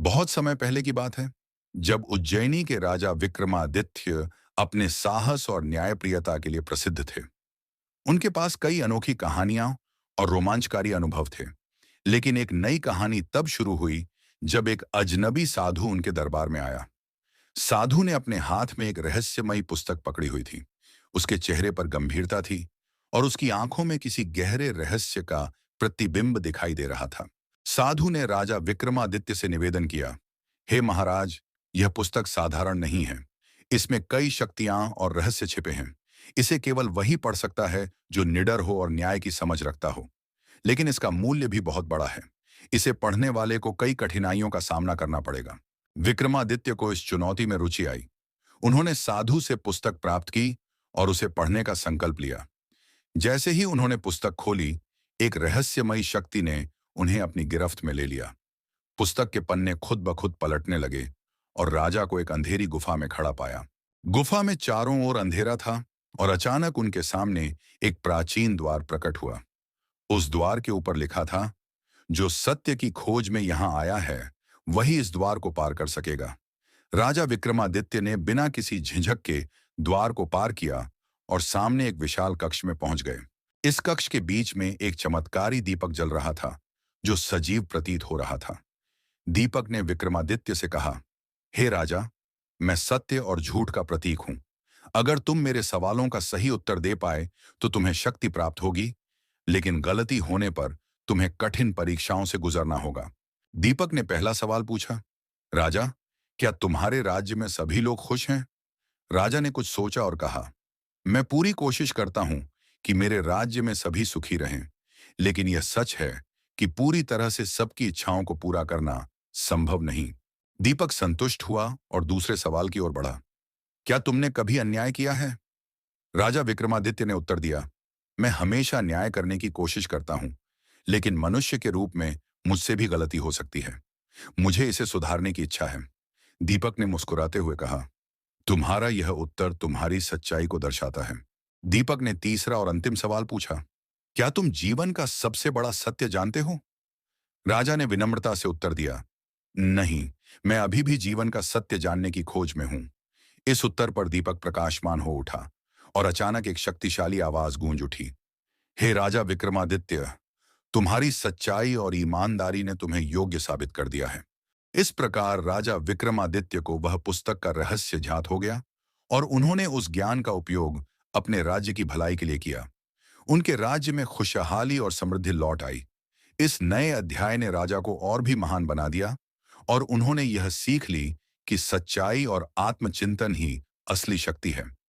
बहुत समय पहले की बात है, जब उज्जैनी के राजा विक्रमादित्य अपने साहस और न्यायप्रियता के लिए प्रसिद्ध थे। उनके पास कई अनोखी कहानियां और रोमांचकारी अनुभव थे। लेकिन एक नई कहानी तब शुरू हुई जब एक अजनबी साधु उनके दरबार में आया। साधु ने अपने हाथ में एक रहस्यमयी पुस्तक पकड़ी हुई थी। उसके चेहरे पर गंभीरता थी और उसकी आंखों में किसी गहरे रहस्य का प्रतिबिंब दिखाई दे रहा था। साधु ने राजा विक्रमादित्य से निवेदन किया, हे महाराज, यह पुस्तक साधारण नहीं है। इसमें कई शक्तियां और रहस्य छिपे हैं। इसे केवल वही पढ़ सकता है जो निडर हो और न्याय की समझ रखता हो। लेकिन इसका मूल्य भी बहुत बड़ा है। इसे पढ़ने वाले को कई कठिनाइयों का सामना करना पड़ेगा। विक्रमादित्य को इस चुनौती में रुचि आई। उन्होंने साधु से पुस्तक प्राप्त की और उसे पढ़ने का संकल्प लिया। जैसे ही उन्होंने पुस्तक खोली, एक रहस्यमयी शक्ति ने उन्हें अपनी गिरफ्त में ले लिया। पुस्तक के पन्ने खुद ब खुद पलटने लगे और राजा को एक अंधेरी गुफा में खड़ा पाया। गुफा में चारों ओर अंधेरा था और अचानक उनके सामने एक प्राचीन द्वार प्रकट हुआ। उस द्वार के ऊपर लिखा था, जो सत्य की खोज में यहां आया है वही इस द्वार को पार कर सकेगा। राजा विक्रमादित्य ने बिना किसी झिझक के द्वार को पार किया और सामने एक विशाल कक्ष में पहुंच गए। इस कक्ष के बीच में एक चमत्कारी दीपक जल रहा था, जो सजीव प्रतीत हो रहा था। दीपक ने विक्रमादित्य से कहा, हे राजा, मैं सत्य और झूठ का प्रतीक हूं। अगर तुम मेरे सवालों का सही उत्तर दे पाए तो तुम्हें शक्ति प्राप्त होगी, लेकिन गलती होने पर तुम्हें कठिन परीक्षाओं से गुजरना होगा। दीपक ने पहला सवाल पूछा, राजा, क्या तुम्हारे राज्य में सभी लोग खुश हैं? राजा ने कुछ सोचा और कहा, मैं पूरी कोशिश करता हूं कि मेरे राज्य में सभी सुखी रहें, लेकिन यह सच है कि पूरी तरह से सबकी इच्छाओं को पूरा करना संभव नहीं। दीपक संतुष्ट हुआ और दूसरे सवाल की ओर बढ़ा, क्या तुमने कभी अन्याय किया है? राजा विक्रमादित्य ने उत्तर दिया, मैं हमेशा न्याय करने की कोशिश करता हूं, लेकिन मनुष्य के रूप में मुझसे भी गलती हो सकती है। मुझे इसे सुधारने की इच्छा है। दीपक ने मुस्कुराते हुए कहा, तुम्हारा यह उत्तर तुम्हारी सच्चाई को दर्शाता है। दीपक ने तीसरा और अंतिम सवाल पूछा, क्या तुम जीवन का सबसे बड़ा सत्य जानते हो? राजा ने विनम्रता से उत्तर दिया, नहीं, मैं अभी भी जीवन का सत्य जानने की खोज में हूं। इस उत्तर पर दीपक प्रकाशमान हो उठा और अचानक एक शक्तिशाली आवाज गूंज उठी, हे राजा विक्रमादित्य, तुम्हारी सच्चाई और ईमानदारी ने तुम्हें योग्य साबित कर दिया है। इस प्रकार राजा विक्रमादित्य को वह पुस्तक का रहस्य ज्ञात हो गया और उन्होंने उस ज्ञान का उपयोग अपने राज्य की भलाई के लिए किया। उनके राज्य में खुशहाली और समृद्धि लौट आई। इस नए अध्याय ने राजा को और भी महान बना दिया और उन्होंने यह सीख ली कि सच्चाई और आत्मचिंतन ही असली शक्ति है।